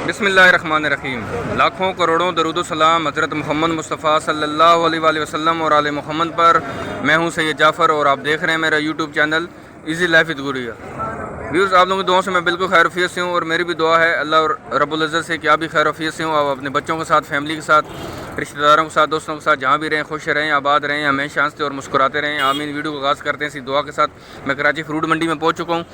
बिस्मिल्लाहिर्रहमानिर्रहीम। लाखों करोड़ों दरूद सलाम हज़रत मोहम्मद मुस्तफ़ा सल्लल्लाहु अलैहि वसल्लम और आले मोहम्मद पर। मैं हूं सैयद जाफ़र और आप देख रहे हैं मेरा YouTube channel easy life with गुरिया। व्यूज़, आप लोगों की दुआओं से मैं बिल्कुल खैर वफ़ियत से हूँ और मेरी भी दुआ है अल्लाह रब्बुल इज़्ज़त से कि आप भी खैर वफ़ियत से हूँ। आप अपने बच्चों के साथ, फैमिली के साथ, रिश्तेदारों के साथ, दोस्तों के साथ जहाँ भी रहें खुश रहें, आबाद रहें, हमेशा हंसते और मुस्कुराते रहें। आमीन। वीडियो को आगाज़ करते हैं इसी दुआ के साथ। मैं कराची फ्रूट मंडी में पहुँच चुका हूँ।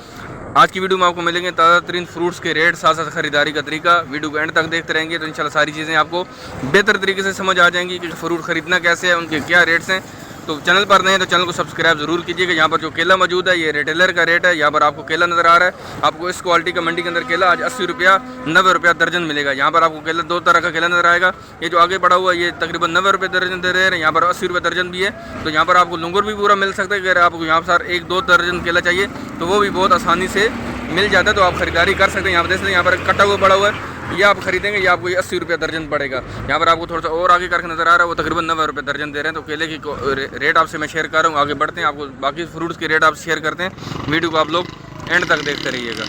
आज की वीडियो में आपको मिलेंगे ताज़ा तरीन फ्रूट्स के रेट, साथ साथ ख़रीदारी का तरीका। वीडियो को एंड तक देखते रहेंगे तो इंशाल्लाह सारी चीज़ें आपको बेहतर तरीके से समझ आ जाएंगी कि फ्रूट ख़रीदना कैसे है, उनके क्या रेट्स हैं। तो चैनल पर नए हैं तो चैनल को सब्सक्राइब ज़रूर कीजिएगा। यहाँ पर जो केला मौजूद है ये रिटेलर का रेट है। यहाँ पर आपको केला नज़र आ रहा है। आपको इस क्वालिटी का मंडी के अंदर केला आज 80 रुपया 90 रुपया दर्जन मिलेगा। यहाँ पर आपको केला दो तरह का केला नज़र आएगा। ये जो आगे पड़ा हुआ है ये तकरीबन 90 रुपये दर्जन दे रहे हैं। यहाँ पर 80 रुपये दर्जन भी है। तो यहाँ पर आपको लंगूर भी पूरा मिल सकता है। अगर आपको यहाँ पर 1-2 दर्जन केला चाहिए तो वो भी बहुत आसानी से मिल जाता है। तो आप खरीदारी कर सकते हैं। यहाँ पर देख सकते हैं, यहाँ पर कटा हुआ पड़ा हुआ है, ये आप खरीदेंगे, ये आपको ये 80 रुपये दर्जन पड़ेगा। यहाँ पर आपको थोड़ा सा और आगे करके नज़र आ रहा है, वो तकरीबन 90 रुपये दर्जन दे रहे हैं। तो केले की रेट आपसे मैं शेयर कर रहा हूँ। आगे बढ़ते हैं, आपको बाकी फ्रूट्स के रेट आप शेयर करते हैं। वीडियो को आप लोग एंड तक देखते रहिएगा।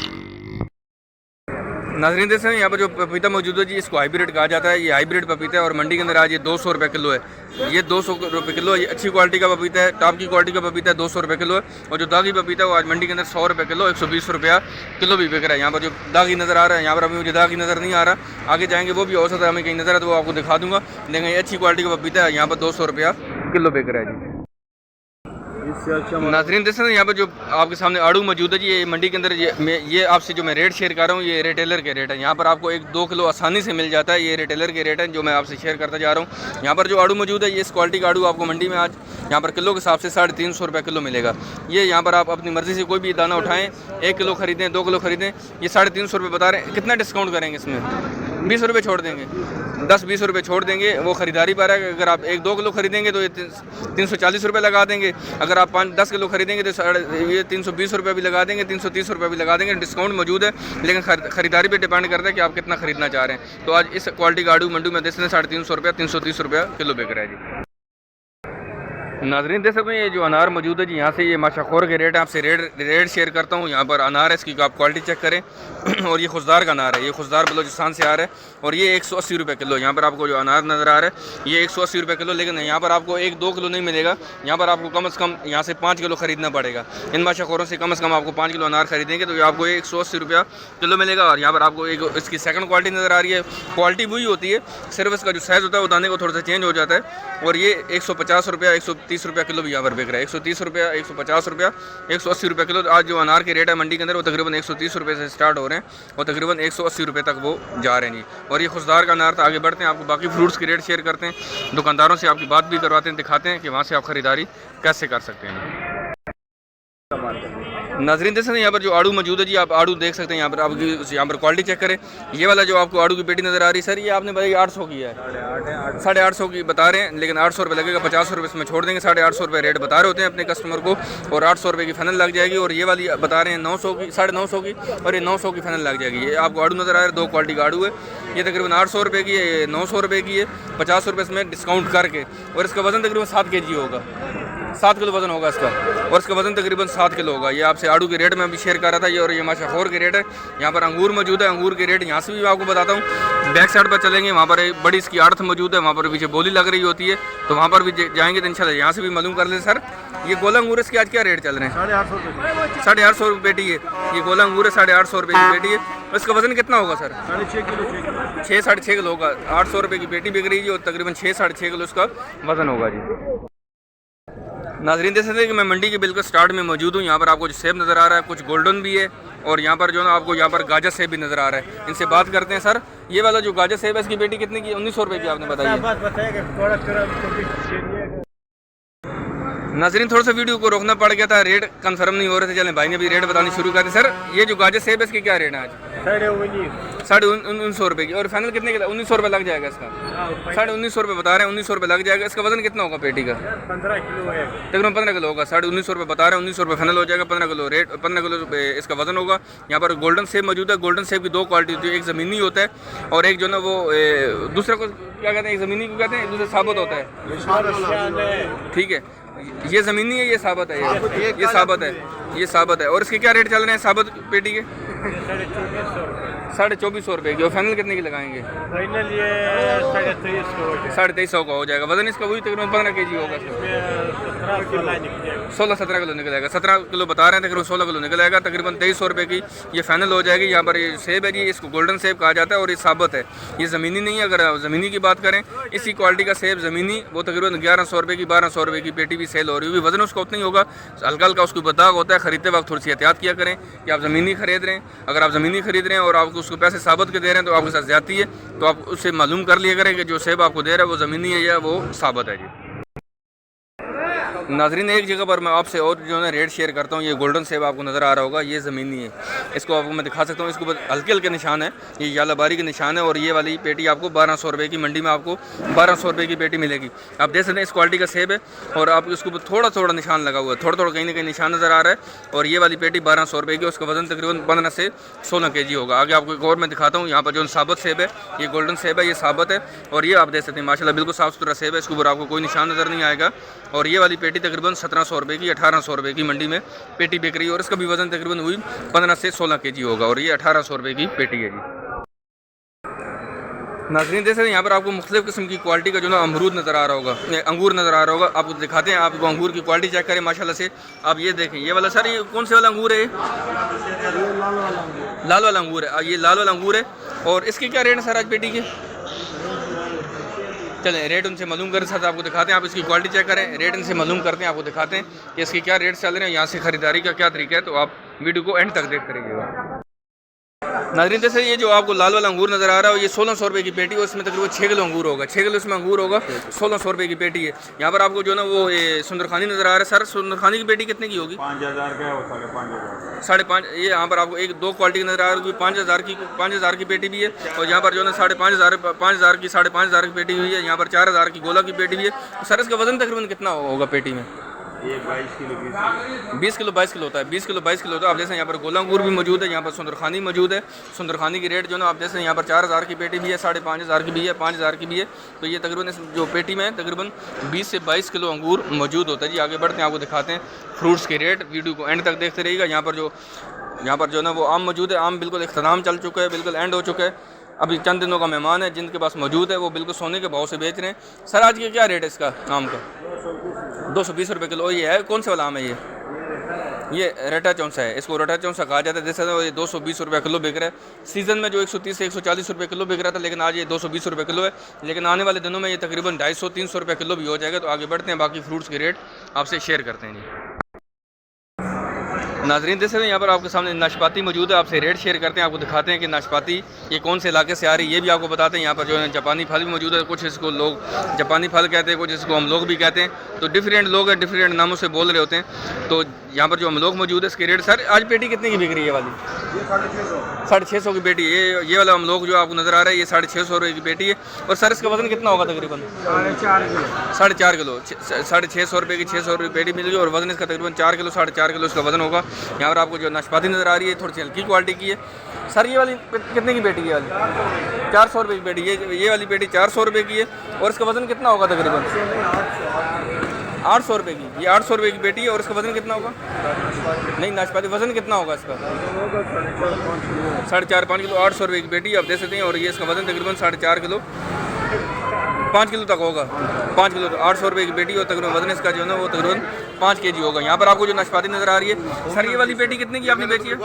नाज़रीन देख सकते हैं यहाँ पर जो पपीता मौजूद है जी, इसको हाइब्रिड कहा जाता है। ये हाइब्रिड पपीता है और मंडी के अंदर आज ये 200 रुपये किलो है। ये 200 रुपये किलो है। ये अच्छी क्वालिटी का पपीता है, टॉप की क्वालिटी का पपीता है। 200 रुपये किलो है। और जो दागी पपीता है वो आज मंडी के अंदर 100 रुपये किलो, 120 रुपया किलो भी बिक रहा है। यहाँ पर जो दागी नज़र आ रहा है, यहाँ पर अभी मुझे दागी नज़र नहीं आ रहा, आगे जाएंगे वो भी हो सकता है हमें कहीं नज़र है तो वो आपको दिखा दूँगा। लेकिन ये अच्छी क्वालिटी का पपीता है, यहाँ पर 200 रुपया किलो बिक रहा है जी। नाज़रीन देख सकते हैं यहाँ पर जो आपके सामने आड़ू मौजूद है जी, ये मंडी के अंदर ये आपसे जो मैं रेट शेयर कर रहा हूँ ये रिटेलर के रेट है। यहाँ पर आपको 1-2 किलो आसानी से मिल जाता है। ये रिटेलर के रेट है जो मैं आपसे शेयर करता जा रहा हूँ। यहाँ पर जो आड़ू मौजूद है ये इस क्वालिटी का आड़ू आपको मंडी में आज यहाँ पर किलो के हिसाब से 350 रुपये किलो मिलेगा। ये यहाँ पर आप अपनी मर्ज़ी से कोई भी दाना उठाएँ, 1 किलो ख़रीदें, 2 किलो ख़रीदें, ये 350 रुपये बता रहे हैं। कितना डिस्काउंट करेंगे इसमें? 20 रुपये छोड़ देंगे, 10-20 रुपये छोड़ देंगे। वो ख़रीदारी पर है। अगर आप 1-2 किलो ख़रीदेंगे तो ये 340 रुपये लगा देंगे। अगर आप 5-10 किलो ख़रीदेंगे तो ये 320 रुपये भी लगा देंगे, 330 रुपये भी लगा देंगे। डिस्काउंट मौजूद है, लेकिन ख़रीदारी पे डिपेंड करता है कि आप कितना ख़रीदना चाह रहे हैं। तो आज इस क्वालिटी का आड़ू मंडी में देख सकते हैं 350 रुपया 330 रुपया किलो बिक रहा है जी। नाज़रीन देख सकते हैं ये जो अनार मौजूद है जी, यहाँ से ये माशाखोर के रेट है। आपसे रेट शेयर करता हूँ। यहाँ पर अनार है, इसकी आप क्वालिटी चेक करें। और ये खुशदार का अनार है, ये खुशदार बलोचिस्तान से आ रहा है और ये 180 रुपये किलो। यहाँ पर आपको जो अनार नज़र आ रहा है ये 180 रुपये किलो। लेकिन यहाँ पर आपको 1-2 किलो नहीं मिलेगा। यहाँ पर आपको कम से कम यहाँ से 5 किलो ख़रीदना पड़ेगा। इन माशाखोरों से कम आपको 5 किलो अनार खरीदेंगे तो ये आपको 180 रुपया किलो मिलेगा। और यहाँ पर आपको एक इसकी सेकंड क्वालिटी नज़र आ रही है। क्वालिटी वही होती है, सिर्फ इसका जो साइज़ होता है वो दाने को थोड़ा सा चेंज हो जाता है। और ये 150 रुपया 130 रुपया किलो भी यहाँ पर बिक रहा है। 130 रुपया, 150 रुपया, 180 रुपये किलो। आज जो अनार के रेट है मंडी के अंदर वो तकरीबन 130 रुपये से स्टार्ट हो रहे हैं और तकरीबन 180 रुपये तक वो जा रहे हैं जी। और ये खुशदार का अनार था। आगे बढ़ते हैं, आपको बाकी फ्रूट्स के रेट शेयर करते हैं। दुकानदारों से आपकी बात भी करवाते हैं, दिखाते हैं कि वहाँ से आप ख़रीदारी कैसे कर सकते हैं। नाज़रीन देख सकते हैं यहाँ पर जो आड़ू मौजूद है जी, आप आड़ू देख सकते हैं। यहाँ पर आप यहाँ पर क्वालिटी चेक करें। ये वाला जो आपको आड़ू की पेटी नज़र आ रही है सर, ये आपने बताया 800 की है, 850 की बता रहे हैं। लेकिन 800 रुपये लगेगा, 50 रुपये इसमें छोड़ देंगे। 850 रुपये रेट बता रहे होते हैं अपने कस्टमर को और 800 रुपये की फ़नल लग जाएगी। और ये वाली बता रहे हैं 900 की, 950 की, और ये 900 की फ़नल लग जाएगी। ये आपको आड़ू नज़र आ रहा है, 2 क्वालिटी का आड़ू है। ये तकरीबन 800 रुपये की है, ये 900 रुपये की है, 50 रुपये इसमें डिस्काउंट करके। और इसका वज़न तकरीबन 7 kg होगा, 7 किलो वज़न होगा इसका। और इसका वज़न तकरीबन 7 किलो होगा। ये आपसे आड़ू के रेट में भी शेयर कर रहा था ये। और ये माशाखोर के रेट है। यहाँ पर अंगूर मौजूद है, अंगूर के रेट यहाँ से भी मैं आपको बताता हूँ। बैक साइड पर चलेंगे, वहाँ पर एक बड़ी इसकी आड़त मौजूद है, वहाँ पर पीछे बोली लग रही होती है, तो वहाँ पर भी जाएंगे तो इंशाल्लाह यहाँ से भी मालूम कर लें। सर ये गोला अंगूर इसके आज क्या रेट चल रहे हैं? 850 रुपये पेटी है। ये गोला अंगूर है, 850 रुपये की पेटी है। इसका वज़न कितना होगा सर? 6-6.5 किलो होगा। 800 रुपये की पेटी बिक रही है और तकरीबन 6-6.5 किलो इसका वज़न होगा जी। नाज़रीन देख सकते हैं कि मैं मंडी के बिल्कुल स्टार्ट में मौजूद हूँ। यहाँ पर आपको जो सेब नज़र आ रहा है कुछ गोल्डन भी है और यहाँ पर जो है ना आपको यहाँ पर गाजर सेब भी नज़र आ रहा है। इनसे बात करते हैं। सर ये वाला जो गाजर सेब है इसकी पेटी कितने की? 1900 रुपये की आपने बताई। नाज़रीन थोड़ा सा वीडियो को रोकना पड़ गया था, रेट कंफर्म नहीं हो रहे थे। चलें भाई ने भी रेट बतानी शुरू कर दी। सर ये जो गाजर सेब है इसके क्या रेट है आज? 1950 रुपये की। और फाइनल कितने का? 1900 रुपये लग जाएगा इसका। 1950 रुपये बता रहे हैं, 1900 रुपये लग जाएगा। इसका वज़न कितना होगा पेटी का? 15 किलो है, तकरीबन 15 किलो होगा। 1950 रुपये बता रहे हैं, 1900 रुपये फाइनल हो जाएगा। 15 किलो रेट, 15 किलो इसका वज़न होगा। यहाँ पर गोल्डन सेब मौजूद है। गोल्डन सेब की 2 क्वालिटी होती है, एक ज़मीनी होता है और एक जो ना वो दूसरा को क्या कहते हैं, एक ज़मीनी को कहते हैं, दूसरा साबुत होता है, ठीक है। ये ज़मीनी है, ये साबित है, ये साबित है, ये साबित है। और इसके क्या रेट चल रहे हैं साबित पेटी के? 2450 रुपये की। और फाइनल कितने की लगाएंगे? फाइनल ये 2350 का हो जाएगा। वजन इसका वही तकरीबन 15 kg होगा। 16-17 किलो निकल आएगा। 17 किलो बता रहे हैं, तकरीबन 16 किलो निकल आएगा। तकरीबन 2300 रुपये की ये फाइनल हो जाएगी। यहाँ पर ये सेब है जी, इसको गोल्डन सेब कहा जाता है और ये साबित है, ये ज़मीनी नहीं है। अगर ज़मीनी की बात करें, इसी क्वालिटी का सेब ज़मीनी वो तकरीबन 1100 रुपये की, 1200 रुपये की पेटी भी सेल हो रही होगी। वजन उसका उतना ही होगा, हल्का हल्का उसको दाग होता है। खरीदते वक्त थोड़ी सी एहतियात किया करें कि आप ज़मीनी खरीद रहे हैं। अगर आप ज़मीनी खरीद रहे हैं और आप उसको पैसे साबित के दे रहे हैं तो आपके साथ ज़्यादती है, तो आप उससे मालूम कर लिया करें कि जो सेब आपको दे रहा है वो ज़मीनी है या वो साबित है जी। नाजरीन, एक जगह पर मैं आपसे और जो है रेट शेयर करता हूँ। ये गोल्डन सेब आपको नज़र आ रहा होगा, ये ज़मीनी है। इसको आपको मैं दिखा सकता हूँ, इसको हल्के हल्के निशान है, ये यालाबारी के निशान है। और ये वाली पेटी आपको 1200 रुपये की, मंडी में आपको 1200 रुपये की पेटी मिलेगी। आप देख सकते हैं इस क्वालिटी का सेब है और आप इसको थोड़ा थोड़ा निशान लगा हुआ है, थोड़ा थोड़ा कहीं ना कहीं निशान नज़र आ रहा है। और ये वाली पेटी 1200 रुपये की, उसका वजन तकरीबन 15 से 16 kg होगा। आगे आपको एक और मैं दिखाता हूँ। यहाँ पर जो साबित सेब है, ये गोल्डन सेब है, ये साबित है। और ये आप देख सकते हैं माशाल्लाह बिल्कुल साफ़ सुथरा सेब है, इसके ऊपर आपको कोई निशान नज़र नहीं आएगा। और ये वाली पेटी तकरीबन 1700 रुपये की, 1800 रुपये की मंडी में पेटी बिक रही है। और इसका भी वजन तकरीबन हुई 15 से 16 kg होगा। और ये 1800 रुपये की पेटी है जी। नाज़रीन, जैसे यहाँ पर आपको मुख्तलिफ़ किस्म की क्वालिटी का जो ना अमरूद नज़र आ रहा होगा, अंगूर नज़र आ रहा होगा। आपको दिखाते हैं, आपको अंगूर की क्वालिटी चेक करें माशाल्लाह से। आप ये देखें, ये वाला सर, ये कौन से वाला अंगूर है? लाल वाला अंगूर है, ये लाल वाला अंगूर है। और इसके क्या रेट है सर आज पेटी के? चलें रेट उनसे मालूम करें, साथ आपको दिखाते हैं। आप इसकी क्वालिटी चेक करें, रेट इनसे मालूम करते हैं, आपको दिखाते हैं कि इसके क्या रेट चल रहे हैं, यहाँ से ख़रीदारी का क्या तरीका है। तो आप वीडियो को एंड तक देखते रहिएगा। नाज़रीन, जैसे ये जो आपको लाल वाला अंगूर नज़र आ रहा है, ये 1600 रुपये की पेटी है। उसमें तकरीबन 6 किलो अंगूर होगा, 6 किलो इसमें अंगूर होगा। 1600 रुपये की पेटी है। यहाँ पर आपको जो ना वो सुंदरखानी नज़र आ रहा है। सर, सुंदरखानी की पेटी कितने की होगी? 5000 का, 5.5। ये यहाँ पर आपको एक दो क्वालिटी की नज़र आ रही है, 5000 की पेटी भी है। और यहाँ पर जो है 5500 की, 5500 की पेटी हुई है। यहाँ पर 4000 की गोला की पेटी भी है। तो सर, इसका वजन तकरीबन कितना होगा पेटी में? ये 22 किलो 20 किलो 22 किलो होता है, 20 किलो 22 किलो होता है। आप जैसे यहाँ पर गोला अंगूर भी मौजूद है, यहाँ पर सुंदरखानी मौजूद है। सुंदरखानी की रेट जो ना आप जैसे यहाँ पर 4000 की पेटी भी है, 5500 की भी है, 5000 की भी है। तो ये तकरीबन इस जो पेटी में तकरीबन 20 से 22 किलो अंगूर मौजूद होता है जी। आगे बढ़ते हैं, आपको दिखाते हैं फ्रूट्स के रेट। वीडियो को एंड तक देखते रहिएगा। यहाँ पर जो ना वो आम मौजूद है, आम बिल्कुल इख्तिताम चल चुका है, बिल्कुल एंड हो चुका है। अभी चंद दिनों का मेहमान है जिनके पास मौजूद है, वो बिल्कुल सोने के भाव से बेच रहे हैं। सर, आज के क्या रेट है इसका आम का? 220 रुपये किलो। ये है कौन से वाला आम है? ये रेटा चौंसा है, इसको रेटा चौंसा कहा जाता है। जैसे ये 220 रुपये किलो बिक रहा है। सीज़न में जो 130 से 140 रुपये किलो बिक रहा था, लेकिन आज ये 220 रुपये किलो है। लेकिन आने वाले दिनों में ये तकरीबन 250-300 रुपये किलो भी हो जाएगा। तो आगे बढ़ते हैं, बाकी फ्रूट्स के रेट आपसे शेयर करते हैं जी। नाज़रीन, जैसे यहाँ पर आपके सामने नाशपाती मौजूद है, आपसे रेट शेयर करते हैं, आपको दिखाते हैं कि नाशपाती ये कौन से इलाके से आ रही है, ये भी आपको बताते हैं। यहाँ पर जो है जापानी फल भी मौजूद है, कुछ इसको लोग जापानी फल कहते हैं, कुछ इसको हम लोग भी कहते हैं। तो डिफरेंट लोग हैं, डिफरेंट नामों से बोल रहे होते हैं। तो यहाँ पर जो हम लोग मौजूद है, इसके रेट सर आज पेटी कितने की बिक रही है? वाली 650 की पेटी। ये वाला हम लोग जो आपको नज़र आ रहा है, ये 650 रुपये की पेटी है। और सर, इसका वजन कितना होगा? तकरीबन 4.5 किलो। 650 रुपये की 600 रुपये पेटी मिलेगी और वजन इसका तकरीबन 4 किलो 4.5 किलो इसका वजन होगा। यहाँ पर आपको जो नाशपाती नज़र आ रही है, थोड़ी सी हल्की क्वालिटी की है। सर, ये वाली कितने की पेटी है? वाली 400 रुपये की पेटी। ये वाली पेटी 400 रुपये की है। और इसका वजन कितना होगा? तकरीबन 800 रुपये की। ये 800 रुपये की पेटी है। और इसका वजन कितना होगा? नहीं, नाशपाती वजन कितना होगा इसका? 4.5-5 किलो। 800 रुपये की पेटी आप दे सकते हैं। और ये इसका वजन तकरीबन 4.5 किलो 5 किलो तक होगा। 5 किलो 800 रुपये की पेटी और तकरीबन वजन इसका जो है ना वो तकरीबन 5 kg होगा। यहाँ पर आपको जो नाशपाती नज़र आ रही है, सर ये वाली पेटी कितने की आपने बेची है?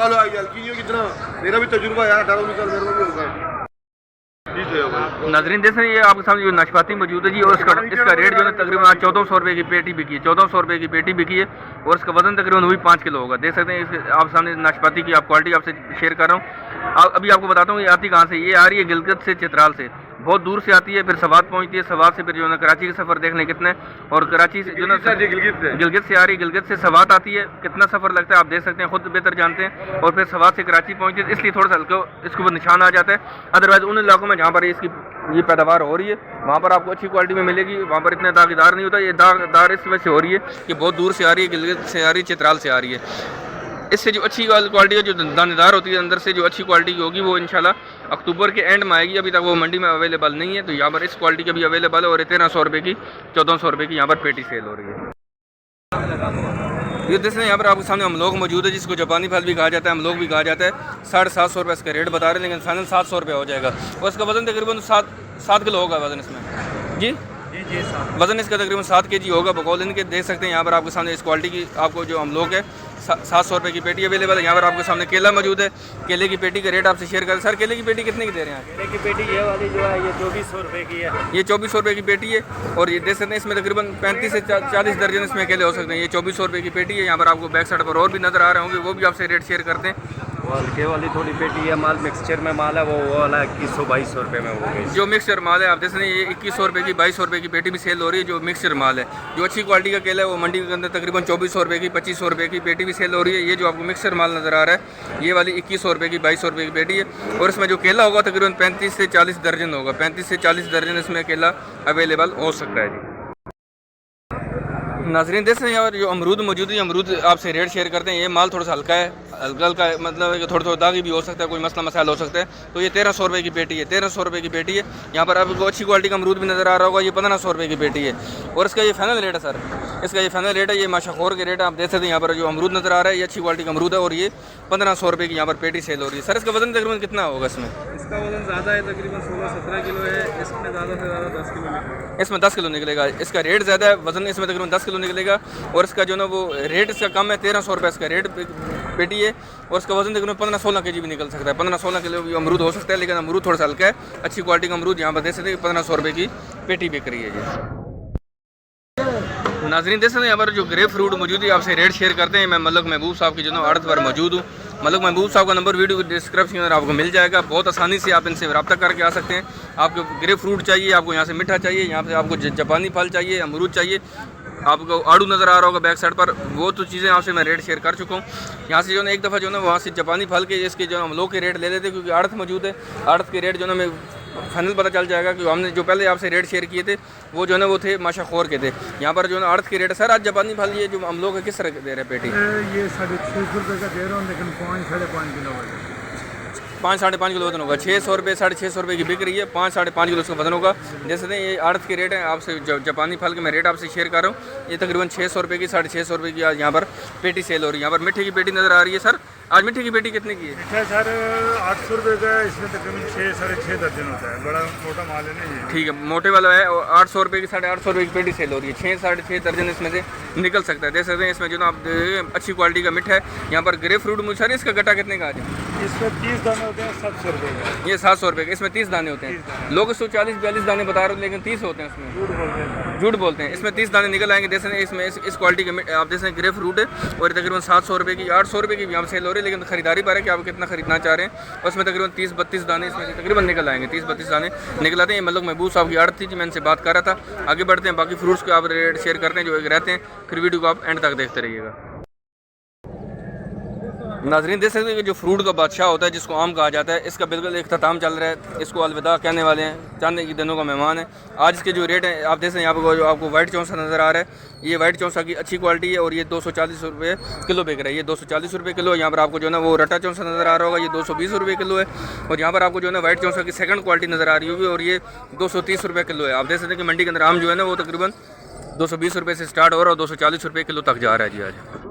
मेरा भी तजुर्बा है, 18 साल मेरे को भी होगा। नाज़रीन, जैसे ये आपके सामने जो नाशपाती मौजूद है जी, और इसका रेट जो है तकरीबन आज 1400 रुपये की पेटी बिकी है। 1400 रुपये की पेटी बिकी है। और इसका वजन तकरीबन वही 5 किलो होगा। देख सकते हैं इसके आप सामने नाशपाती की आप क्वालिटी आपसे शेयर कर रहा हूँ। अभी आपको बताता हूँ ये आती कहाँ से। ये आ रही है गिलगित से, चित्राल से, बहुत दूर से आती है, फिर सवात पहुँचती है। सवात से फिर जो है ना कराची का सफ़र देखने कितना है। और कराची से जो ना गिलगित से आ रही है, गिलगित से सवात आती है, कितना सफ़र लगता है आप देख सकते हैं, खुद बेहतर जानते हैं। और फिर सवात से कराची पहुँचती है, इसलिए थोड़ा सा हल्का इसके ऊपर निशान आ जाता है। अदरवाइज़ उन इलाकों में जहाँ पर इसकी ये पैदावार हो रही है, वहाँ पर आपको अच्छी क्वालिटी में मिलेगी। वहाँ पर इतने दागदार नहीं होता। ये दागदार इस वजह से हो रही है कि बहुत दूर से आ रही है, गिलगित से आ रही है, चित्राल से आ रही है। इससे जो अच्छी क्वालिटी है, जो दानेदार होती है अंदर से, जो अच्छी क्वालिटी की होगी, वो इंशाल्लाह अक्टूबर के एंड में आएगी। अभी तक वो मंडी में अवेलेबल नहीं है। तो यहाँ पर इस क्वालिटी की भी अवेलेबल है। और 1300 रुपये की 1400 रुपये की यहाँ पर पेटी सेल हो रही है। ये देखिए यहाँ पर आपके सामने अमलोग मौजूद है, जिसको जापानी फल भी कहा जाता है, अमलोग भी कहा जाता है। 750 रुपये इसका रेट बता रहे हैं, लेकिन फाइनल 700 रुपये हो जाएगा। और इसका वजन तकरीबन 7 किलो होगा वजन इसमें जी। वजन इसका तकरीबन 7 kg होगा। बकौल इनके देख सकते हैं यहाँ पर आपके सामने इस क्वालिटी की आपको जो अमलोग है 700 रुपये की पेटी अवेलेबल है। यहाँ पर आपके सामने केला मौजूद है। केले की पेटी का रेट आपसे शेयर करें। सर केले की पेटी कितने की दे रहे हैं? केले की पेटी ये वाली जो है ये 2400 रुपये की है। ये 2400 रुपये की पेटी है। और ये देख सकते हैं इसमें तकरीबन 35 से 40 दर्जन इसमें केले हो सकते हैं। ये 2400 रुपये की पेटी है। यहाँ पर आपको बैक साइड पर और भी नज़र आ रहे होंगे, वो भी आपसे रेट शेयर करते हैं। वो हल्के वाली थोड़ी पेटी है, माल मिक्सचर में माल है, वो वाला 2100-2200 रुपये में हो गई। जो मिक्सचर माल है आप देख सकते हैं, ये 2100 रुपये की 2200 रुपये की पेटी भी सेल हो रही है। जो मिक्सचर माल है, जो अच्छी क्वालिटी का केला है, वो मंडी के अंदर तकरीबन 2400 रुपये की 2500 रुपये की पेटी भी सेल हो रही है। ये जो आपको मिक्सचर माल नज़र आ रहा है, ये वाली 2100 रुपये की 2200 रुपये की पेटी है। और इसमें जो केला होगा तकरीबन 35 से 40 दर्जन होगा। 35 से 40 दर्जन इसमें केला अवेलेबल हो सकता है जी। नाजरीन देख रहे हैं यहाँ पर जो अमरूद मौजूद है, अमरूद आपसे रेट शेयर करते हैं। ये माल थोड़ा सा हल्का है, हल्का मतलब है कि थोड़ा दागी भी हो सकता है, कोई मसला मसाइल हो सकता है। तो ये 1300 रुपये की पेटी है। 1300 रुपये की पेटी है। यहाँ पर आपको अच्छी क्वालिटी का अमरूद भी नज़र आ रहा होगा। ये 1500 रुपये की पेटी है। और इसका ये फाइनल रेट है सर, इसका ये फाइनल रेट है। ये माशाखोर के रेट है। आप देख सकते हैं यहाँ पर जो अमरूद नज़र आ रहा है, ये अच्छी क्वालिटी का अमरूद है। और ये 1500 रुपये की यहाँ पर पेटी सेल हो रही है। सर इसका वजन तकरीबन कितना होगा? इसमें इसका वजन ज़्यादा है, तकरीबन 16-17 किलो है। इसमें ज़्यादा से ज़्यादा 10 किलो निकलेगा। इसमें 10 किलो निकलेगा। इसका रेट ज़्यादा है, वजन इसमें तकरीबन 10 किलो निकलेगा। और इसका जो ना वो रेट इसका कम है, 1300 रुपये इसका रेट पेटी है। और इसका वजन तकरीबन 15-16 kg भी निकल सकता है। 15-16 किलो भी अमरूद हो सकता है, लेकिन अमरूद थोड़ा सा हल्का है। अच्छी क्वालिटी का अमरूद यहाँ पर देख सकते हैं 1500 रुपये की पेटी बिक रही है जी। नाजरीन देख सकते हैं यहाँ पर जो ग्रेप फ्रूट मौजूद है, आपसे रेट शेयर करते हैं। मैं मलक महबूब साहब की जो ना आड़त पर मौजूद हूँ। मलक महबूब साहब का नंबर वीडियो डिस्क्रिप्शन के अंदर आपको मिल जाएगा। बहुत आसानी से आप इनसे रब्ता करके आ सकते हैं। आपको ग्रेप फ्रूट चाहिए, आपको यहाँ से मीठा चाहिए, यहाँ से आपको जापानी फल चाहिए, अमरूद चाहिए, आपको आड़ू नज़र आ रहा होगा बैक साइड पर, वो तो चीज़ें आपसे मैं रेट शेयर कर चुका हूँ। यहाँ से जो ना एक दफ़ा जो ना वहाँ से जापानी फल के इसके जो हम लोग के रेट ले लेते हैं, क्योंकि आड़त मौजूद है। आड़त के रेट जो ना मैं फाइनल पता चल जाएगा, क्योंकि हमने जो पहले आपसे रेट शेयर किए थे वो जो है ना वो थे माशाखोर के थे। यहाँ पर जो ना आड़त के रेट है। सर आज जापानी फल ये जो हम लोग है किस तरह के दे रहे हैं पेटी? ये 650 रुपये का दे रहा हूँ, लेकिन 5-5.5 किलो वजन 5-5.5 किलो वजन होगा। 600 रुपये 650 रुपये की बिक रही है। 5-5.5 किलो उसका वजन होगा। जैसे नहीं ये आड़त के रेट है। आपसे जापानी फल के मैं रेट आपसे शेयर कर रहा हूँ। ये तकरीबन 600 रुपये की 650 रुपये की आज यहाँ पर पेटी सेल हो रही है। यहाँ पर मीठे की पेटी नज़र आ रही है। सर आज मीठे की पेटी कितने की है? मीठा सर 800 रुपये का है। इसमें तकरीबन 6-6.5 दर्जन होता है। बड़ा मोटा माल है नहीं है। ठीक है, मोटे वाला है। और 800 रुपये की 850 रुपये की पेटी सेल हो रही है। 6-6.5 दर्जन इसमें से निकल सकता है। देख सकते हैं इसमें जो ना आप अच्छी क्वालिटी का मीठा है। यहाँ पर ग्रेप फ्रूट मुझे सर इसका गट्टा कितने का आ जाए? इसमें 30 दाने होते हैं, 700 रुपये का। ये 700 रुपये का। इसमें 30 दाने होते हैं। लोग 140-42 दाने बता रहे हो, लेकिन 30 होते हैं इसमें। झूठ बोलते हैं। इसमें 30 दाने निकल आएंगे। जैसे इसमें इस क्वालिटी के आप जैसे ग्रेप फ्रूट है। और तकरीबन 700 रुपये की 800 रुपये की भी यहाँ सेल हो रही है। लेकिन खरीदारी पर है कि आप कितना खरीदना चाह रहे हैं। और इसमें तकरीबन 30-32 दाने इसमें से तकरीबन निकल आएंगे। 30-32 दाने निकल आते हैं। मलक महबूब साहब की आड़त थी जी, मैं इनसे बात कर रहा था। आगे बढ़ते हैं, बाकी फ्रूट्स को आप रेट शेयर करते हैं जो रहते हैं। फिर वीडियो को आप एंड तक देखते रहिएगा। नाजरीन देख सकते हैं कि जो फ्रूट का बादशाह होता है, जिसको आम कहा जाता है, इसका बिल्कुल इख्तिताम चल रहा है। इसको अलविदा कहने वाले हैं। चांदनी के दिनों का मेहमान है। आज इसके जो रेट हैं आप देख सकते हैं। यहाँ पर जो आपको वाइट चौंसा नज़र आ रहा है, ये वाइट चौंसा की अच्छी क्वालिटी है। और ये 240 रुपये किलो बिक रहा है। ये 240 रुपये किलो। यहाँ पर आपको जो है ना वो रटा चौंसा नज़र आ रहा होगा, ये 220 रुपये किलो है। और यहाँ पर आपको जो है ना वाइट चौंसा की सेकंड क्वालिटी नज़र आ रही होगी, और ये 230 रुपये किलो है। आप देख सकते हैं कि मंडी के अंदर आम जो है ना वो तकरीबन 220 रुपये से स्टार्ट हो रहा है और 240 रुपये किलो तक जा रहा है जी आज।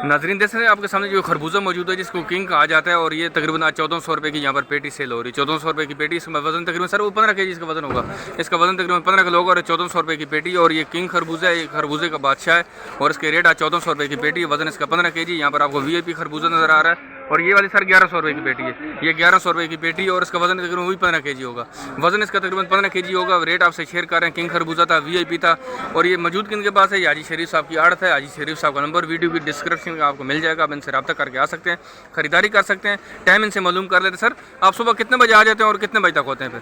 नाजरीन देख सकते हैं आपके सामने जो खरबूजा मौजूद है, जिसको किंग कहा जाता है। और ये तकरीबन आज 1400 रुपये की यहाँ पर पेटी सेल हो रही है। 1400 रुपये की पेटी। इसका वजन तकरीबन सर वो 15 kg इसका वजन होगा। इसका वजन तकरीबन 15 किलो होगा। और 1400 रुपये की पेटी। और ये किंग खरबूजा है, ये खरबूजे का बादशाह है। और इसके रेट आज 1400 रुपये की पेटी है। वजन इसका 15 kg। यहाँ पर आपको VIP खरबूजा नज़र आ रहा है। और ये वाली सर 1100 रुपये की पेटी है। ये 1100 रुपये की पेटी है। और इसका वजन तकरीबन वही 15 kg होगा। वजन इसका तकरीबन 15 kg होगा। रेट आपसे शेयर कर रहे हैं। किंग खरबूजा था, VIP था। और ये मौजूद किन के पास है? हाजी शरीफ साहब की आड़त है। हाजी शरीफ साहब का नंबर वीडियो की डिस्क्रिप्शन में आपको मिल जाएगा। आप इनसे रब्ता करके आ सकते हैं, खरीदारी कर सकते हैं। टाइम इनसे मालूम कर लेते हैं। सर आप सुबह कितने बजे आ जाते हैं और कितने बजे तक होते हैं? फिर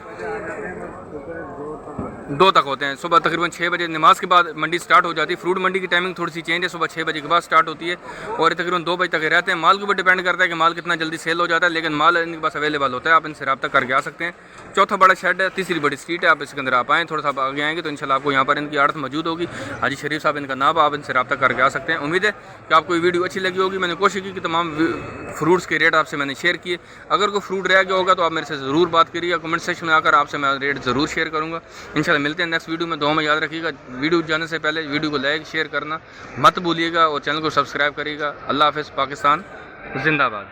2 तक होते हैं। सुबह तकरीबन 6 बजे नमाज के बाद मंडी स्टार्ट हो जाती है। फ्रूट मंडी की टाइमिंग थोड़ी सी चेंज है। सुबह 6 बजे के बाद स्टार्ट होती है और तकरीबन 2 बजे तक रहते हैं। माल के ऊपर डिपेंड करता है कि माल कितना जल्दी सेल हो जाता है, लेकिन माल इनके पास अवेलेबल होता है। आप इनसे रब्ता करके आ सकते हैं। चौथा बड़ा शेड है, तीसरी बड़ी स्ट्रीट है। आप इसके अंदर आप आएँ, थोड़ा सा आगे आएंगे तो इंशाल्लाह आपको यहाँ पर इनकी आड़त मौजूद होगी। हाजी शरीफ साहब इनका नाम, आप इनसे रब्ता करके आ सकते हैं। उम्मीद है कि आपको ये वीडियो अच्छी लगी होगी। मैंने कोशिश की कि तमाम फ्रूट्स के रेट आपसे मैंने शेयर किए। अगर कोई फ्रूट रह गया होगा तो आप मेरे से ज़रूर बात करिएगा। कमेंट सेक्शन में आकर आपसे मैं रेट ज़रूर शेयर करूँगा। इंशाल्लाह मिलते हैं नेक्स्ट वीडियो में। दुआ में याद रखिएगा। वीडियो जाने से पहले वीडियो को लाइक शेयर करना मत भूलिएगा और चैनल को सब्सक्राइब करिएगा। अल्लाह हाफ़िज़। पाकिस्तान जिंदाबाद।